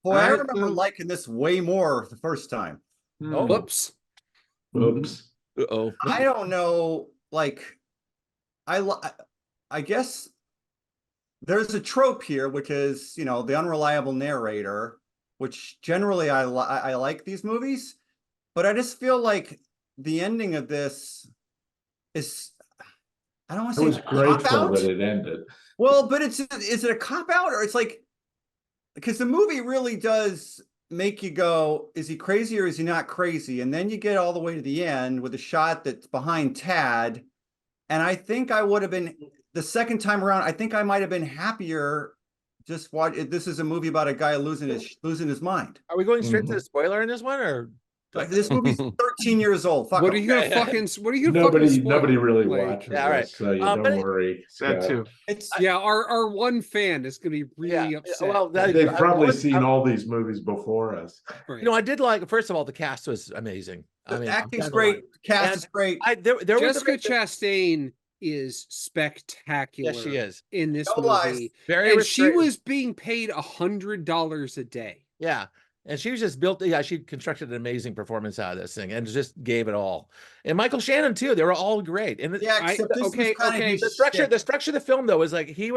Boy, I remember liking this way more the first time. Oh, Whoops. Oops. uh-oh. I don't know, like, I guess there's a trope here, which is, the unreliable narrator, which generally I like these movies, but I just feel like the ending of this is, I don't want to I say was grateful cop-out. that it ended. Well, but is it a cop-out, or it's like, because the movie really does make you go, is he crazy or is he not crazy? And then you get all the way to the end with a shot that's behind Tad. And I think I would have been, the second time around, I think I might have been happier just watch. This is a movie about a guy losing his mind. Are we going straight to the spoiler in this one, or This movie's 13 years old. Fuck What are 'em. you gonna fucking? What are you gonna fucking spoil? Nobody really Like, watches yeah, all right. this, so you But don't worry. Sad Scott. too. It's yeah, our one fan is gonna be really upset. Well, They've probably seen all these movies before us. Right. I did like. First of all, the cast was amazing. I mean, acting's great, cast is great. There Jessica was Chastain is spectacular. Yes, she is in this No movie. lies. very. And she restrained. was being paid $100 a day. Yeah. And she was just built. Yeah, she constructed an amazing performance out of this thing and just gave it all. And Michael Shannon too. They were all great. And Yeah, except this was kind of the structure of the film though is like he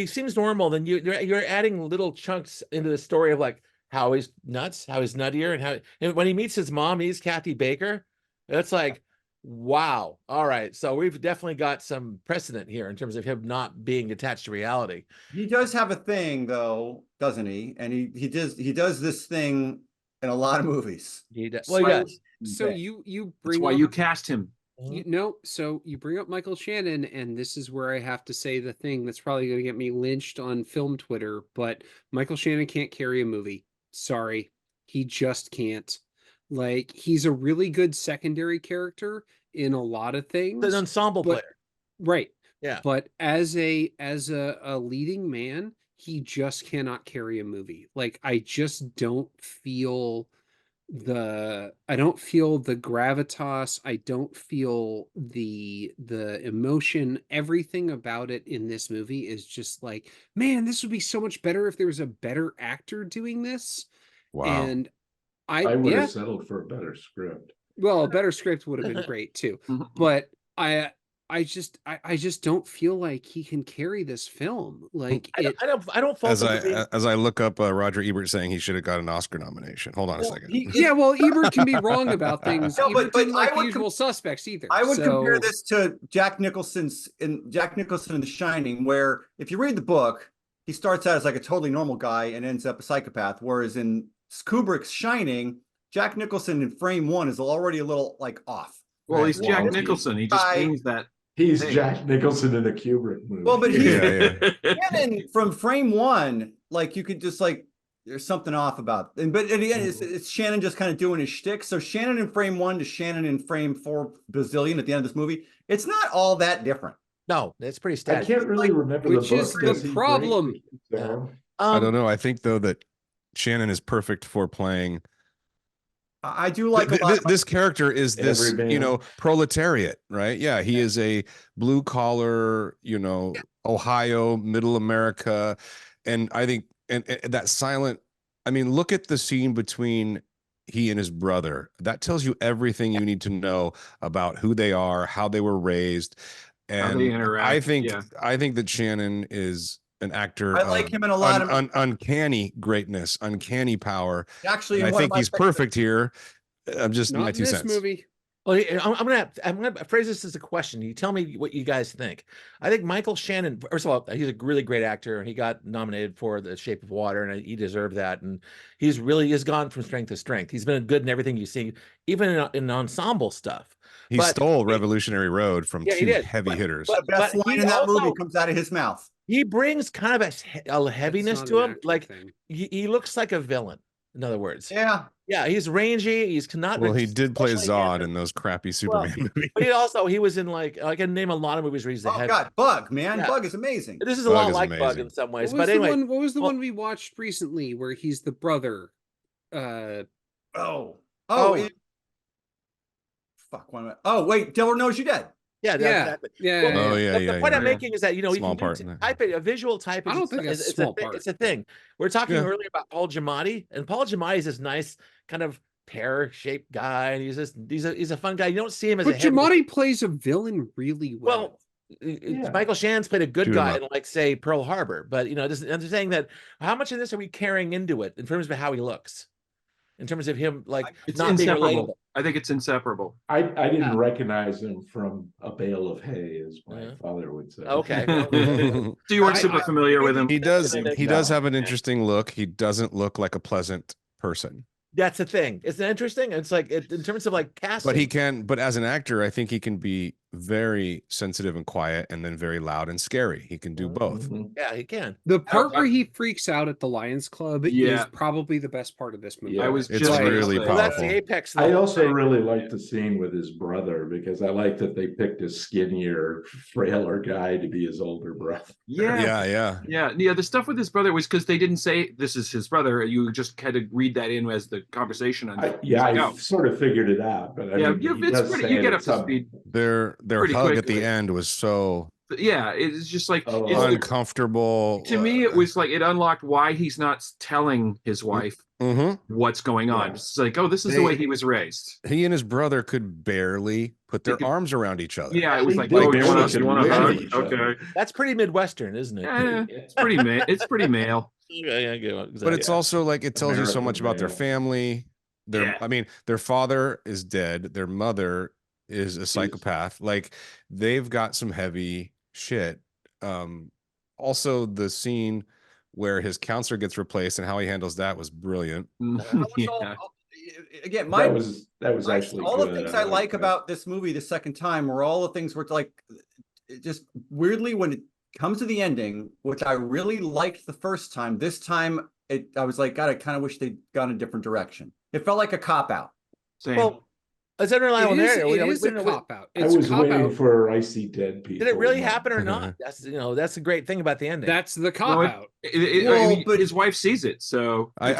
seems normal. Then you're adding little chunks into the story of like how he's nuts, how he's nuttier, and when he meets his mom, he's Kathy Baker. It's like, wow. All right. So we've definitely got some precedent here in terms of him not being attached to reality. He does have a thing though, doesn't he? And he does this thing in a lot of movies. He does. Well, he does. So you bring That's why up, you cast him. so you bring up Michael Shannon, and this is where I have to say the thing that's probably going to get me lynched on film Twitter, but Michael Shannon can't carry a movie. Sorry. He just can't. Like, he's a really good secondary character in a lot of things. An ensemble player. Right. Yeah. But as a leading man, he just cannot carry a movie. Like, I just don't feel the gravitas. I don't feel the emotion. Everything about it in this movie is just like, man, this would be so much better if there was a better actor doing this. Wow. And I would have settled for a better script. well, a better script would have been great too. But I just don't feel like he can carry this film. Like, I don't fault as I look up Roger Ebert saying he should have got an Oscar nomination. Hold on a second. well, Ebert can be wrong about things. No, Ebert but didn't like I The would Usual Suspects either. I would so... compare this to Jack Nicholson in The Shining, where if you read the book, he starts out as like a totally normal guy and ends up a psychopath. Whereas in Kubrick's Shining, Jack Nicholson in frame one is already a little like off. Well, he's Jack Nicholson. He just brings that. He's Jack Nicholson in a Kubrick movie. Well, but Yeah. Shannon from frame one, like you could just like, there's something off about it. But at the end, it's Shannon just kind of doing his shtick. So Shannon in frame one to Shannon in frame 4 bazillion at the end of this movie, it's not all that different. No, it's pretty I static. can't really remember Which the book. is the Does he problem. break it down? I don't know. I think though that Shannon is perfect for playing. I do like This character is this, Everyman. proletariat, right? Yeah, he is a blue collar, Ohio, middle America, and I think and that silent. I mean, look at the scene between he and his brother. That tells you everything you need to know about who they are, how they were raised, and How they interact, I think that Shannon is an actor. I like him in a lot of uncanny greatness, uncanny power. actually. And I think he's perfect here. I'm just Not my in 2 this cents. movie. Well, I'm gonna phrase this as a question. You tell me what you guys think. I think Michael Shannon, first of all, he's a really great actor, and he got nominated for The Shape of Water, and he deserved that. And he's gone from strength to strength. He's been good in everything you see, even in ensemble stuff. He stole Revolutionary Road from two heavy hitters. The best line in that movie comes out of his mouth. He brings kind of a heaviness to him. Like thing. he looks like a villain. In other words, Yeah, he's rangy. He's not. Well, he did play Zod in those crappy Superman movies. But he was in like I can name a lot of movies where he's the head. God, Bug, man, Bug is amazing. This is a lot like Bug in some ways. But anyway, what was the one we watched recently where he's the brother? Fuck. Wait, Devil Knows You Dead. Yeah, Yeah, exactly. yeah, Well, yeah, Oh yeah. yeah, the point I'm yeah. making is that, you know, you Small can do part in that. type a visual type. I don't think that's a small part. It's a thing. We're talking Yeah. earlier about Paul Giamatti, and Paul Giamatti is this nice kind of pear-shaped guy, and he's a fun guy. You don't see him as But a heavy. Giamatti plays a villain really well. Well, Yeah. Michael Shannon's played a good Shoot 'em guy up. in, like, say, Pearl Harbor, but, you know, I'm just saying that how much of this are we carrying into it in terms of how he looks, in terms of him, like, It's not being inseparable. relatable. I think it's inseparable. I didn't recognize him from a bale of hay, as my Yeah. father would say. Okay. So you weren't super familiar with him. He does No. have an interesting look. He doesn't look like a pleasant person. That's the thing. Isn't it interesting? It's like in terms of like casting. But as an actor, I think he can be very sensitive and quiet and then very loud and scary. He can do both. Mhm. Yeah, he can. The part where he freaks out at the Lions Club Yeah. is probably the best part of this movie. Yeah. I was It's just gonna really say Well, that's the powerful. apex. Of the I whole also thing. really liked the scene with his brother because I like that they picked a skinnier, frailer guy to be his older brother. Yeah. Yeah. The stuff with his brother was because they didn't say this is his brother. You just had to read that in as the conversation. I sort of figured it out, but I mean, he it's does pretty. say You it get at up to some- speed. Their Pretty hug at the quickly. end was so Yeah, it's just like Oh, it's the- uncomfortable. to me. It was like it unlocked why he's not telling his wife Mhm. what's going on. Yeah. It's like, oh, this is the way he was raised. He and his brother could barely put They their could- arms around each other. Yeah, it was They like, did oh, barely you want to look hug? at each other. Okay, That's pretty Midwestern, isn't it? yeah, it's pretty it's pretty male. Yeah, good one, But exactly. it's also like it tells you so American much about their male. family. Yeah. I mean, their father is dead. Their mother is a psychopath. Like they've got some heavy shit. Also the scene where his counselor gets replaced and how he handles that was brilliant. That was Yeah. again, that was actually all good. the things I liked like that. about this movie the second time were all the things where it's like, it just weirdly when it comes to the ending, which I really liked the first time, this time I was like, God, I kind of wish they'd gone a different direction. It felt like a cop out. Same. Well, it's unreliable It is, narrative. it is a cop out. I It's a was cop waiting out. for I See Dead People. Did it really happen or not? That's that's the great thing about the ending. That's the cop Well, out. I Well, mean, but- his wife sees it, so Well,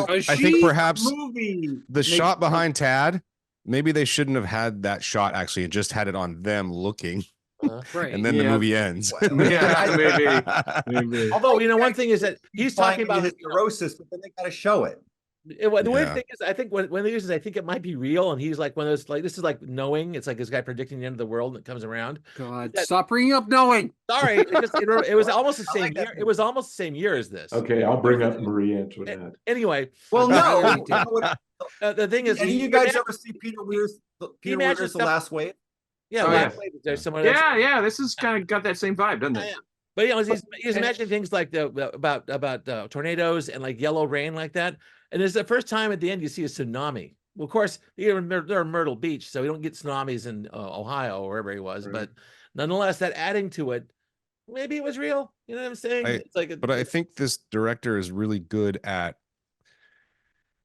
I she- think perhaps movie the makes- shot behind Tad, maybe they shouldn't have had that shot actually and just had it on them looking, Right. and then the Yeah. movie ends. yeah, maybe. Although, you know, one thing is that he's talking about his neurosis, but then they got to show it. The weird Yeah. thing is, I think one of the things is I think it might be real, and he's like one of those, like, this is like knowing. It's like this guy predicting the end of the world, and it comes around. God, That- stop bringing up knowing. Sorry, it was almost the I same like that year. It was almost the same year as this. Okay, I'll bring up Marie Antoinette. Anyway, Well, I no. already did. the thing is, Any of you guys ever see Peter Weir's imagine The stuff- Last Wave? yeah, Oh, last yeah. night there's someone. That's, Yeah. This has kind of got that same vibe, doesn't it? Yeah. But you know, he's imagining things like about tornadoes and like yellow rain like that. And it's the first time at the end you see a tsunami. Well, of course, they're in Myrtle Beach, so we don't get tsunamis in Ohio or wherever he was. Right. But nonetheless, that adding to it, maybe it was real. You know what I'm saying? It's like, But I think this director is really good at.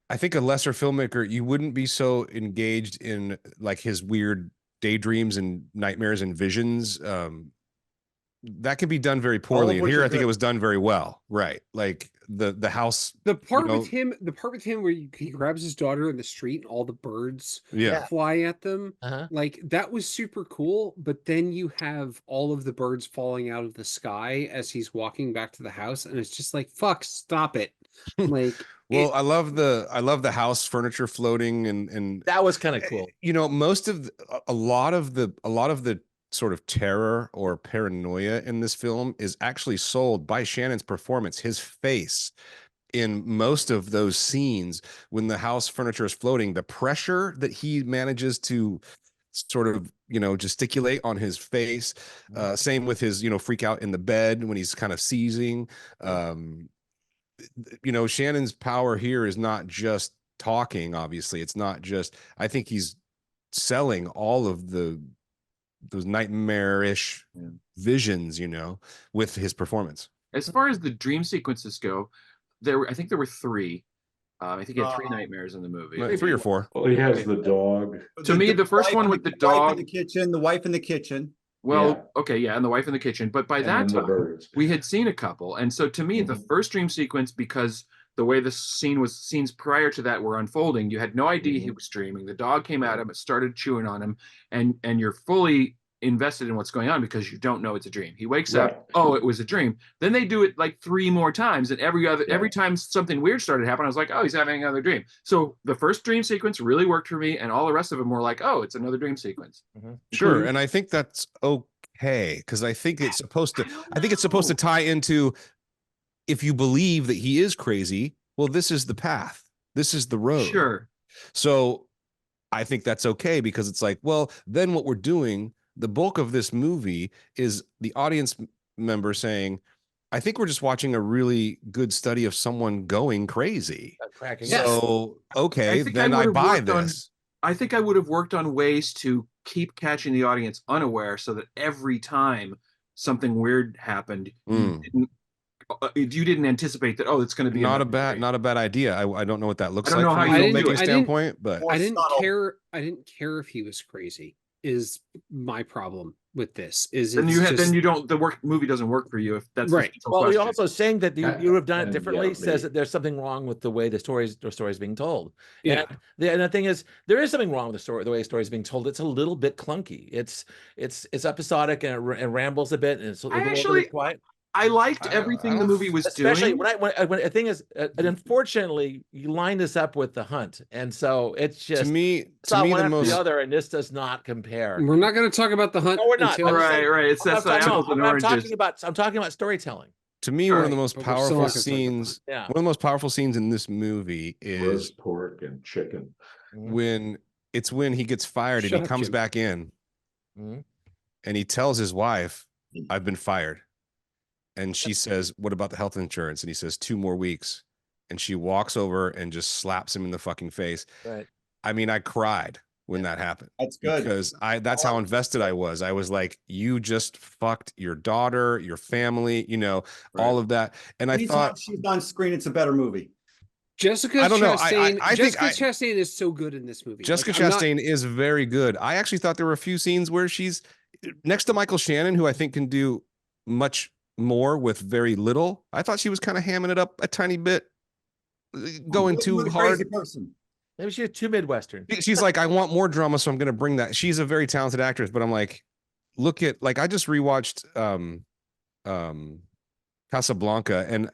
I think a lesser filmmaker, you wouldn't be so engaged in like his weird daydreams and nightmares and visions. That can be done very poorly. And which here, is I think it good. was done very well. Right, like the house. The part know- with him, where he grabs his daughter in the street and all the birds Yeah, fly at them, uh-huh. like that was super cool. But then you have all of the birds falling out of the sky as he's walking back to the house, and it's just like, fuck, stop it. Like, well, I love the house furniture floating and That was kind of cool. you know, a lot of the sort of terror or paranoia in this film is actually sold by Shannon's performance. His face in most of those scenes when the house furniture is floating, the pressure that he manages to sort of, you know, gesticulate on his face. Same with his, you know, freak out in the bed when he's kind of seizing. You know, Shannon's power here is not just talking, obviously. It's not just, I think he's selling all of those nightmare-ish visions, you know, with his performance. As far as the dream sequences go, I think there were three. I think he had three nightmares in the movie. 3 or 4. Well, he has the dog. To me, the first wife one in with the wife dog- in the kitchen, the wife in the kitchen. Well, okay, yeah, and the wife in the kitchen. But by And that then the time, birds. we had seen a couple, and so to me, the Mhm. first dream sequence, because the way the scenes prior to that were unfolding, you had no idea he was dreaming. The dog came at him, it started chewing on him, and you're fully invested in what's going on because you don't know it's a dream. He wakes Right. up, oh, it was a dream. Then they do it like 3 more times, and every time something weird started happening, I was like, oh, he's having another dream. So the first dream sequence really worked for me, and all the rest of them were like, oh, it's another dream sequence. Sure, and I think that's okay because I think it's supposed to. I think it's supposed to tie into if you believe that he is crazy. Well, this is the path. This is the road. Sure. So I think that's okay because it's like, well, then what we're doing, the bulk of this movie is the audience member saying, I think we're just watching a really good study of someone going crazy. Cracking. So, okay, think then I would've buy worked on- this. I think I would have worked on ways to keep catching the audience unaware so that every time something weird happened, you didn't anticipate that, oh, it's going to be Not a another bad, dream. not a bad idea. I don't know what that looks I don't like know from how a you do filmmaking it. standpoint, but More I didn't subtle. care. I didn't care if he was crazy. Is my problem with this? Is Then it's you just, then you don't the movie doesn't work for you if that's Right. The Well, we question. also saying that you have done it And, differently yeah, says me. that there's something wrong with the way the story is being told. Yeah. And the thing is, there is something wrong with the story, the way the story is being told. It's a little bit clunky. It's episodic and it rambles a bit, and it's a little bit quiet. I liked I everything the don't- movie was Especially doing. when the thing is, and unfortunately, you line this up with The Hunt, and so it's to just me, it's not one the after most the other, and this does not compare. we're not going to talk about the hunt. No, we're not. until- I'm Right, saying- right. It's I'm that's talking, apples and I'm oranges. talking about storytelling. to me, one of the Right. most But we're still powerful not gonna talk about scenes, Yeah. one of the most powerful scenes in this movie is Roast pork and chicken. when he gets fired Shut and he up, comes Jim. back in Mhm. and he tells his wife, I've been fired. And she says, what about the health insurance? And he says, 2 more weeks. And she walks over and just slaps him in the fucking face. Right. I mean, I cried when that happened. That's good. Because that's how invested I was. I was like, you just fucked your daughter, your family, all of that. And I Anytime thought, she's on screen, it's a better movie. Jessica I don't know. Chastain. I think Jessica Chastain is so good in this movie. Jessica Like, I'm not- Chastain is very good. I actually thought there were a few scenes where she's next to Michael Shannon, who I think can do much more with very little. I thought she was kind of hamming it up a tiny bit, going With too a hard. crazy person. Maybe she's too Midwestern. She's like, I want more drama, so I'm going to bring that. She's a very talented actress, but I'm like, look at, like, I just rewatched Casablanca, and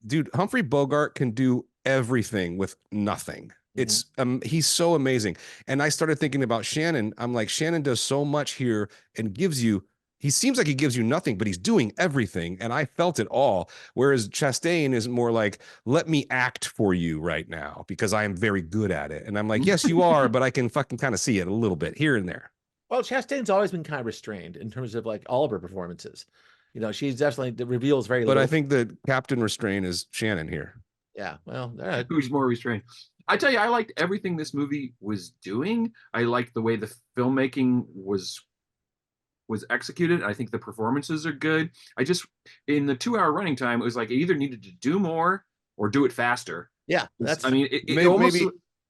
dude, Humphrey Bogart can do everything with nothing. It's he's so amazing. And I started thinking about Shannon. I'm like, Shannon does so much here and he seems like he gives you nothing, but he's doing everything. And I felt it all. Whereas Chastain is more like, let me act for you right now because I am very good at it. And I'm like, yes, you are, but I can fucking kind of see it a little bit here and there. Well, Chastain's always been kind of restrained in terms of like all of her performances. She's definitely reveals very But little. I think the Captain Restraint is Shannon here. Yeah, well, all right. Who's more restrained? I tell you, I liked everything this movie was doing. I liked the way the filmmaking was executed. I think the performances are good. I just, in the 2-hour running time, it was like it either needed to do more or do it faster. Yeah, that's. I mean, it Maybe almost,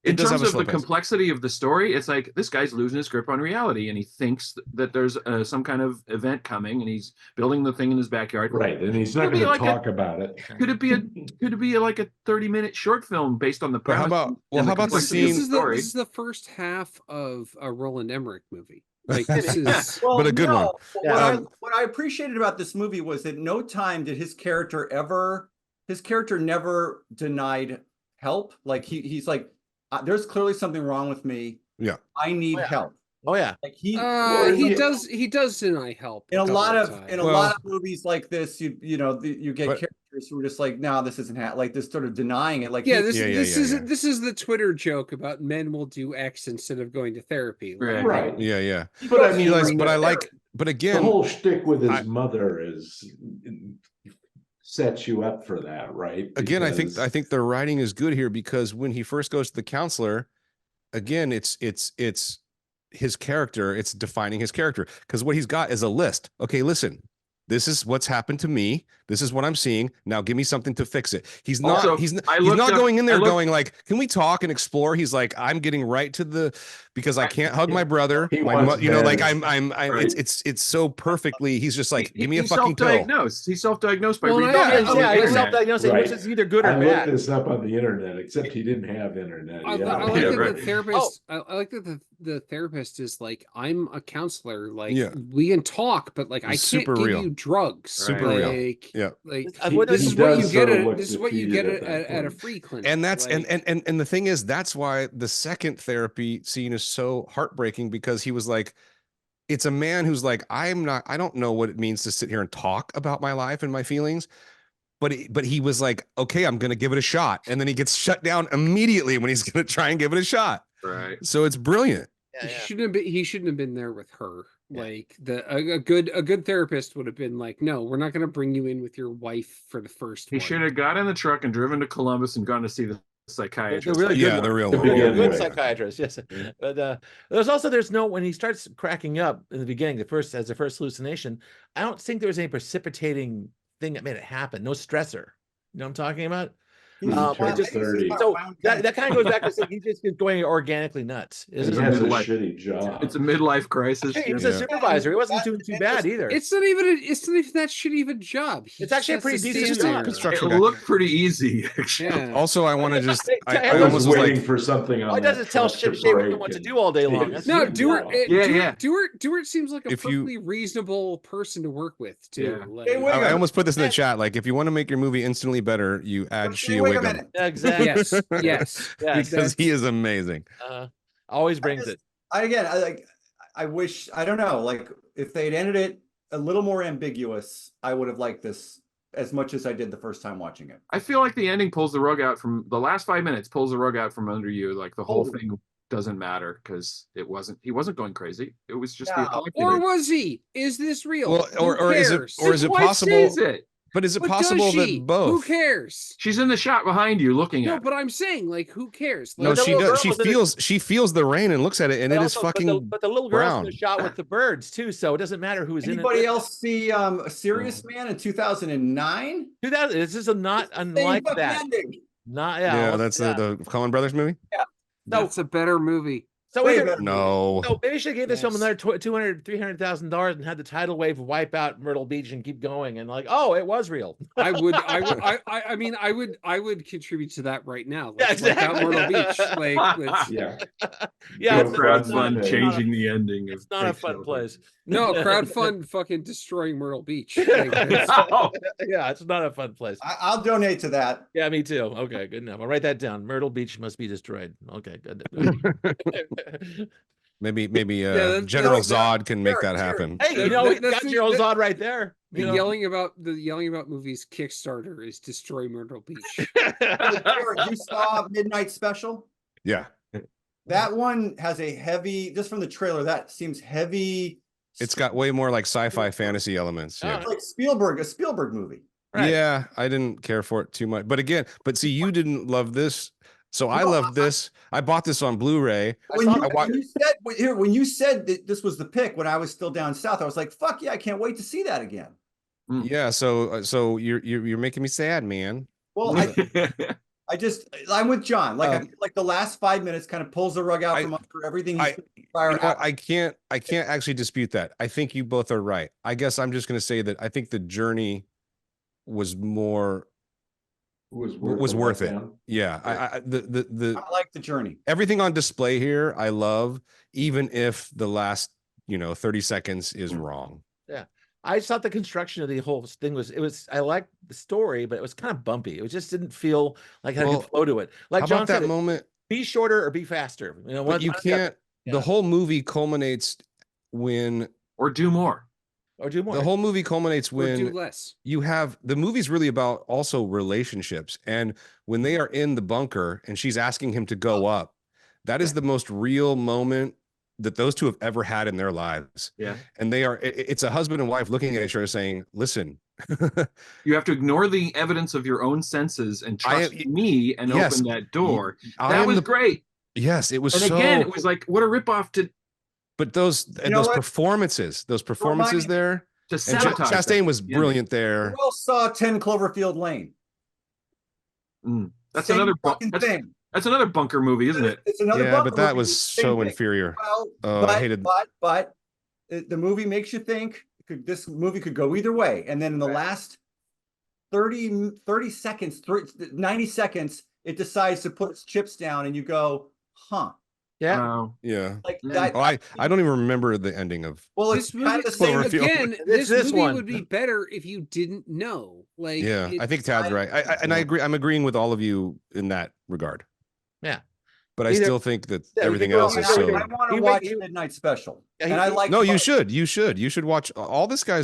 it in does have terms a of slow the pace. complexity of the story, it's like this guy's losing his grip on reality, and he thinks that there's some kind of event coming, and he's building the thing in his backyard. Right, and he's not Could be going to like a- talk about it. Could it be like a 30-minute short film based on the But how premise? about- well, and how about the complexity of scene- story? This is the first half of a Roland Emmerich movie. Like this is Well, But a good one. Yeah. What I appreciated about this movie was that no time did his character never denied help. Like he's like, there's clearly something wrong with me. Yeah. I need Oh, yeah. help. Oh yeah. Like he he does deny help in a couple lot of times. in a Well- lot of movies like this, you get But- characters who are just like, no, this isn't like this, sort of denying it. Like Yeah, he- this Yeah, this is the Twitter joke about men will do X instead of going to therapy. Like, Right. Yeah. he But I goes mean, straight But to I therapy. like, but The again, whole shtick with his I- mother sets you up for that, right? again, I Because- think the writing is good here because when he first goes to the counselor, again, it's his character, it's defining his character because what he's got is a list. Okay, listen, this is what's happened to me. This is what I'm seeing. Now give me something to fix it. He's not, Also, he's I not looked up- going in there I looked- going like, can we talk and explore? He's like, I'm getting right to the, because I can't hug my brother. He My wants you know, like Venice. Right. it's so perfectly, he's just like, give me a He fucking pill. self-diagnosed. He self-diagnosed by Well, reading no, the yeah, on the yeah, he's internet. self-diagnosing, Right. which is either good or I looked bad. this up on the internet, except he didn't have internet. I, He had I a like Yeah, that right. the therapist. I like that the therapist is like, I'm a counselor. Like, Yeah. we can talk, but like, I can't Super give real. you drugs. Super Right. real. Like, Yeah. like What this he is what you does get. sort of look This is what you defeated get at that at a point. free clinic. And that's like, and the thing is, that's why the second therapy scene is so heartbreaking, because he was like, it's a man who's like, I don't know what it means to sit here and talk about my life and my feelings. But he was like, okay, I'm gonna give it a shot. And then he gets shut down immediately when he's gonna try and give it a shot. Right. So it's brilliant. Yeah, yeah. he shouldn't have been there with her. Yeah. Like a good therapist would have been like, no, we're not going to bring you in with your wife for the first He one. should have got in the truck and driven to Columbus and gone to see the psychiatrist. really good Yeah, one. the real To one. begin Good with. psychiatrist, yes. Yeah. But there's no, when he starts cracking up in the beginning, the first hallucination, I don't think there was any precipitating thing that made it happen. No stressor. You know what I'm talking about? He Um, turned just- 30. So that kind of goes back to saying he just is going organically nuts. He Is It's it? a has a midlife- shitty job. It's a midlife crisis. Hey, he was Yeah. a supervisor. He wasn't doing too bad either. It's not even that shitty of a job. He It's actually a just pretty has to decent stand job. there. Construction It guy. looked pretty easy, actually. Yeah. Also, I want to just, I I I was almost was waiting like, for something on All he does that is tell truck Ship to Shaver break what to and do all day long. take That's No, his Dewar, job. Dewar seems like a If you- perfectly reasonable person to work with too. Yeah. Like, Hey, wait I almost put this in the chat. Like, if you want to make your movie instantly better, you add Wait Shea a Wiggum. minute. Exactly. yes, yes. Yes. Because he is amazing. Always brings just- it. I wish, I don't know, like if they'd ended it a little more ambiguous, I would have liked this as much as I did the first time watching it. I feel like the ending pulls the rug out from the last 5 minutes, pulls the rug out from under you. Like the whole Oh. thing doesn't matter because he wasn't going crazy. It was just No. the Or executive. was he? Is this real? Well, or Who is it- cares? or is His it wife possible- sees it. But is it But does possible she? that both? Who cares? She's in the shot behind you looking No, at it. but I'm saying, like, who cares? No, Like, the she little does. girl was in She feels the rain and looks at it, and But it is also- fucking. but the little girl's in brown. the shot with the birds too, so it doesn't matter who's in it. Anybody else see A Serious Man in 2009? 2000. This is not Same unlike fucking that. ending. Not Yeah, that's the Coen Brothers movie. that's a better movie. So Way either, better. No, so maybe she gave this film Yes. another $200,000-$300,000 and had the tidal wave wipe out Myrtle Beach and keep going, and like, oh, it was real. I mean, I would contribute to that right now. Yeah, Let's wipe out exactly. Myrtle Beach. Like, let's, Yeah. Yeah, Go it's crowd not- fun it's not- changing the ending. It's not a fun place. no, crowdfund fucking destroying Myrtle Beach. Like, that's- Yeah, it's not a fun place. I'll donate to that. Yeah, me too. Okay, good enough. I'll write that down. Myrtle Beach must be destroyed. Okay, good. maybe that's- General that's- Zod can make sure, that sure. happen. Hey, you know, we That's got the- Gerald that- Zod right there. the You know? yelling about movies Kickstarter is destroy Myrtle Beach. Jared, you saw Midnight Special? Yeah, That one has a heavy, just from the trailer, that seems heavy. it's got way more like sci-fi fantasy elements. Yeah. It's like a Spielberg movie. Right. Yeah, I didn't care for it too much. But again, see, you didn't love this. So I No, loved this. I bought this on Blu-ray. When saw- you, I wa- when you said when you said that this was the pick when I was still down south, I was like, "Fuck yeah, I can't wait to see that again." Yeah, so you're making me sad, man. Well, I'm with John. Like, I Um, feel like the last 5 minutes kind of pulls the rug out from under everything he's doing You prior. know what? I can't actually dispute that. I think you both are right. I guess I'm just going to say that I think the journey was more Was was the worth it. letdown. Yeah, I like the journey. everything on display here I love, even if the last 30 seconds is wrong. I just thought the construction of the whole thing I liked the story, but it was kind of bumpy. It just didn't feel like it had a Well, good flow to it. Like How John about that said, moment? be shorter or be faster. You know, But one- you one or the other. can't. Yeah. The whole movie culminates when or do more. or do more. the whole movie culminates Or do when less. you have the movie's really about also relationships, and when they are in the bunker and she's asking him to go up, that is the most real moment that those two have ever had in their lives. Yeah. And it's a husband and wife looking at each other saying, listen, You have to ignore the evidence of your own senses and I trust am- me and yes, open that door. I That am was the- great. yes, it was And so, again, it was like, what a ripoff to but those know what? performances Remind me- there, to And sabotage them. Chastain was Yeah. brilliant there. Who else saw 10 Cloverfield Lane? That's Same another fucking thing. that's another bunker movie, isn't it? It's another Yeah, bunker but that movie, was same so thing. inferior. Well, Oh, I hated. but the movie makes you think this movie could go either way. And then in the last 30 seconds, 90 seconds, it decides to put its chips down and you go, huh. Yeah. Oh. Yeah. Like Yeah. that. Oh, I don't even remember the ending of. Well, it's This kind movie, of the same. Cloverfield. again, It's this this movie one. would be better if you didn't know. Like, Yeah, I think it's- Tad's right. And I agree. I'm agreeing with all of you in that regard. Yeah. But I Either- still think that Yeah, we everything could go else is either- so. I want He to ma- watch he- Midnight Special. Yeah, And I like No, you both. should. You should watch all this guy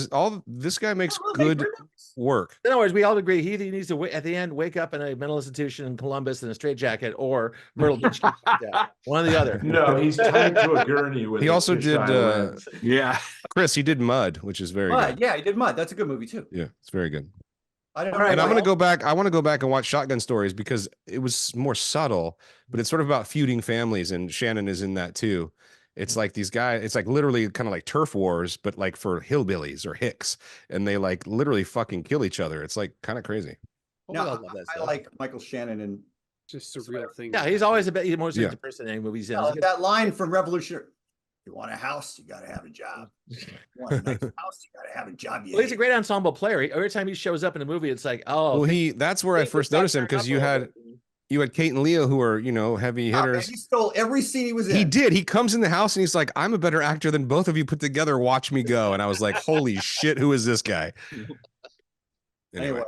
makes Oh, they good really- work. In other words, we all agree he either needs to at the end wake up in a mental institution in Columbus in a straitjacket or Myrtle Beach. Yeah, one or the other. No, he's tied to a gurney with. He a also did, fisheye lens. Yeah. Chris, he did Mud, which is very Mud, good. yeah, he did Mud. That's a good movie too. Yeah, it's very good. I don't All right, know. And I'm why gonna go back. I want to go back and watch Shotgun Stories because it was more subtle, but it's sort of about feuding families, and Shannon is in that too. It's like these guys. It's like literally kind of like turf wars, but like for hillbillies or hicks, and they like literally fucking kill each other. It's like kind of crazy. Oh, No, I love that I stuff. like Michael Shannon and just a real thing. Yeah, he's always he's most Yeah. interesting person in any movies. He's in. that line from Revolutionary. You want a house, you got to have a job. You want a nice house, you got to have a job. Well, he's a great ensemble player. Every time he shows up in a movie, it's like, oh, Well, that's where I first noticed him because you had Kate and Leo who are heavy hitters. He stole every scene he was in. He did. He comes in the house and he's like, I'm a better actor than both of you put together. Watch me go. And I was like, holy shit, who is this guy? Anyway,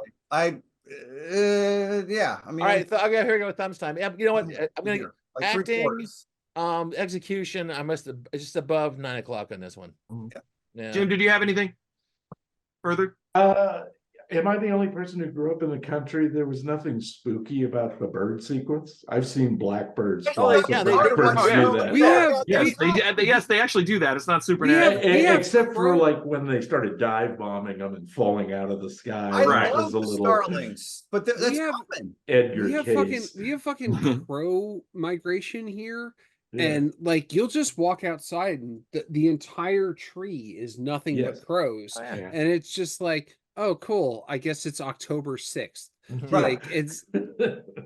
yeah. I mean, all right. Here we go. Thumbs time. You know what? I'm gonna here, like three acting, quarters. execution. I must have just above 9 o'clock on this one. Yeah. Yeah. Jim, did you have anything further? Am I the only person who grew up in the country? There was nothing spooky about the bird sequence. I've seen blackbirds. Oh, fly, so yeah, they- blackbirds oh, yeah. do that. We have- Yes, they actually do that. It's not We supernatural. have- we have Except for pro- like when they started dive bombing them and falling out of the sky. I Right. That love was the a little starlings, but that's We have- common. Edgar we have Cayce. fucking crow migration here. Yeah. And like you'll just walk outside and the entire tree is nothing Yes. but crows. Oh, yeah. And it's just like, oh cool. I guess it's October 6th. Right. Like it's